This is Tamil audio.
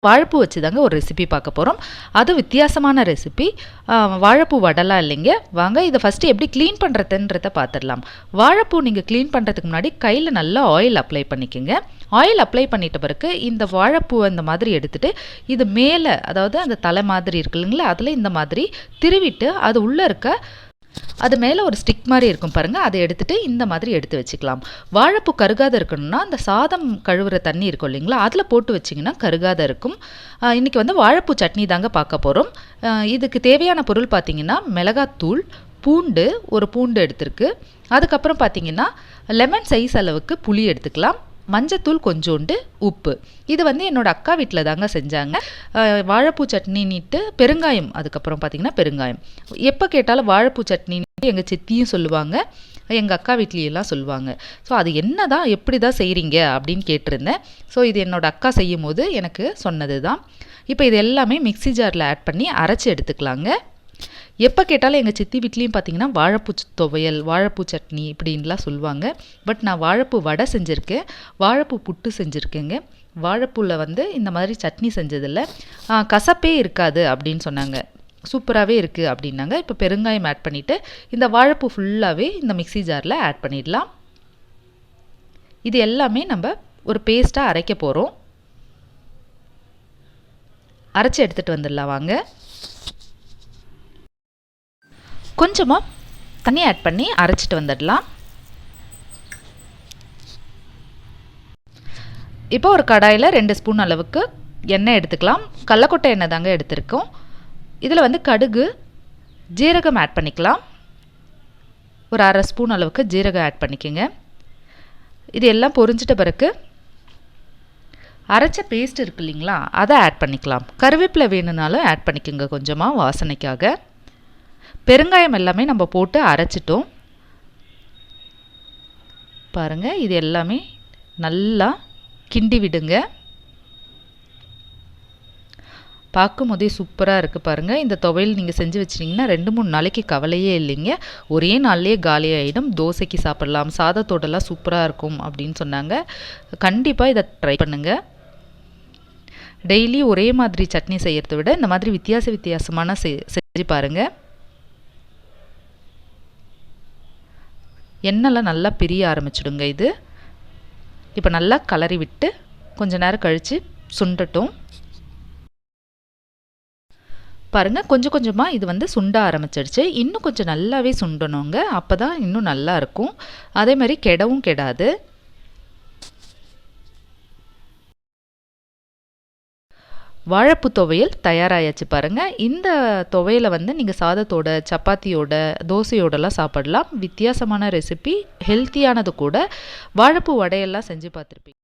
வாழைப்பூ வச்சு தாங்க ஒரு ரெசிபி பார்க்க போகிறோம். அது வித்தியாசமான ரெசிபி. வாழைப்பூ வடைலாம் இல்லைங்க. வாங்க இதை ஃபஸ்ட்டு எப்படி க்ளீன் பண்ணுறதுன்றதை பார்த்துடலாம். வாழைப்பூ நீங்கள் க்ளீன் பண்ணுறதுக்கு முன்னாடி கையில் நல்லா ஆயில் அப்ளை பண்ணிக்கோங்க. ஆயில் அப்ளை பண்ணிட்ட பிறகு இந்த வாழைப்பூவை இந்த மாதிரி எடுத்துகிட்டு இது மேலே, அதாவது அந்த தலை மாதிரி இருக்கு இல்லைங்களா, அதில் இந்த மாதிரி திருவிட்டு அது உள்ளே இருக்க அது மேலே ஒரு ஸ்டிக் மாதிரி இருக்கும் பாருங்கள், அதை எடுத்துகிட்டு இந்த மாதிரி எடுத்து வச்சுக்கலாம். வாழைப்பூ கருகாத இருக்கணும்னா அந்த சாதம் கழுவுற தண்ணி இருக்கும் இல்லைங்களா, அதில் போட்டு வச்சிங்கன்னா கருகாத இருக்கும். இன்றைக்கி வந்து வாழைப்பூ சட்னி தாங்க பார்க்க போகிறோம். இதுக்கு தேவையான பொருள் பார்த்திங்கன்னா மிளகாத்தூள், பூண்டு, ஒரு பூண்டு எடுத்துருக்கு. அதுக்கப்புறம் பார்த்திங்கன்னா லெமன் சைஸ் அளவுக்கு புளி எடுத்துக்கலாம், மஞ்சத்தூள் கொஞ்சோண்டு, உப்பு. இது வந்து என்னோடய அக்கா வீட்டில் தாங்க செஞ்சாங்க. வாழைப்பூ சட்னின்னுட்டு பெருங்காயம், அதுக்கப்புறம் பார்த்திங்கன்னா பெருங்காயம். எப்போ கேட்டாலும் வாழைப்பூ சட்னி எங்கள் சித்தியும் சொல்லுவாங்க, எங்கள் அக்கா வீட்லேயெல்லாம் சொல்லுவாங்க. ஸோ அது என்ன தான் எப்படி தான் செய்கிறீங்க அப்படின்னு கேட்டிருந்தேன். ஸோ இது என்னோடய அக்கா செய்யும் போது எனக்கு சொன்னது தான். இப்போ இது எல்லாமே மிக்ஸி ஜாரில் ஆட் பண்ணி அரைச்சி எடுத்துக்கலாங்க. எப்போ கேட்டாலும் எங்கள் சித்தி வீட்லேயும் பார்த்திங்கன்னா வாழைப்பூ துவையல், வாழைப்பூ சட்னி இப்படின்லாம் சொல்லுவாங்க. பட் நான் வாழைப்பூ வடை செஞ்சுருக்கேன், வாழைப்பூ புட்டு செஞ்சுருக்கேங்க. வாழைப்பூவில் வந்து இந்த மாதிரி சட்னி செஞ்சதில்லை, கசப்பே இருக்காது அப்படின்னு சொன்னாங்க. சூப்பராகவே இருக்குது அப்படின்னாங்க. இப்போ பெருங்காயம் ஆட் பண்ணிவிட்டு இந்த வாழைப்பூ ஃபுல்லாகவே இந்த மிக்ஸி ஜாரில் ஆட் பண்ணிடலாம். இது எல்லாமே நம்ம ஒரு பேஸ்ட்டாக அரைக்க போகிறோம். அரைச்சி எடுத்துகிட்டு வந்துடலாம் வாங்க. கொஞ்சமாக தண்ணி ஆட் பண்ணி அரைச்சிட்டு வந்துடலாம். இப்போ ஒரு கடாயில் 2 ஸ்பூன் அளவுக்கு எண்ணெய் எடுத்துக்கலாம். கடலக்கொட்டை எண்ணெய் தாங்க எடுத்திருக்கோம். இதில் வந்து கடுகு, ஜீரகம் ஆட் பண்ணிக்கலாம். ஒரு அரை ஸ்பூன் அளவுக்கு ஜீரகம் ஆட் பண்ணிக்கோங்க. இது எல்லாம் பொரிஞ்சிட்ட பிறகு அரைச்ச பேஸ்ட் இருக்கு இல்லைங்களா, அதை ஆட் பண்ணிக்கலாம். கருவேப்பிலை வேணும்னாலும் ஆட் பண்ணிக்கோங்க கொஞ்சமாக வாசனைக்காக. பெருங்காயம் எல்லாமே நம்ம போட்டு அரைச்சிட்டோம் பாருங்கள். இது எல்லாமே நல்லா கிண்டி விடுங்க. பார்க்கும் போதே சூப்பராக இருக்குது பாருங்கள். இந்த துவையல் நீங்கள் செஞ்சு வச்சிட்டிங்கன்னா 2-3 நாளைக்கு கவலையே இல்லைங்க. ஒரே நாள்லேயே காலியாகிடும். தோசைக்கு சாப்பிடலாம், சாதத்தோடலாம் சூப்பராக இருக்கும் அப்படின்னு சொன்னாங்க. கண்டிப்பாக இதை ட்ரை பண்ணுங்கள். டெய்லி ஒரே மாதிரி சட்னி செய்கிறத விட இந்த மாதிரி வித்தியாசமான செஞ்சு பாருங்கள். எண்ணெய்லாம் நல்லா பிரிய ஆரம்பிச்சிடுங்க. இது இப்போ நல்லா கலரி விட்டு கொஞ்ச நேரம் கழித்து சுண்டட்டும் பாருங்கள். கொஞ்சம் கொஞ்சமாக இது வந்து சுண்ட ஆரம்பிச்சிடுச்சு. இன்னும் கொஞ்சம் நல்லாவே சுண்டணுங்க, அப்போ தான் இன்னும் நல்லா இருக்கும். அதே மாதிரி கெடவும் கெடாது. வாழைப்பூ துவையல் தயாராகியாச்சு பாருங்கள். இந்த துவையலை வந்து நீங்கள் சாதத்தோட, சப்பாத்தியோட, தோசையோடலாம் சாப்பிடலாம். வித்தியாசமான ரெசிபி, ஹெல்த்தியானது கூட. வாழைப்பூ வடையெல்லாம் செஞ்சு பார்த்துருப்பீங்க.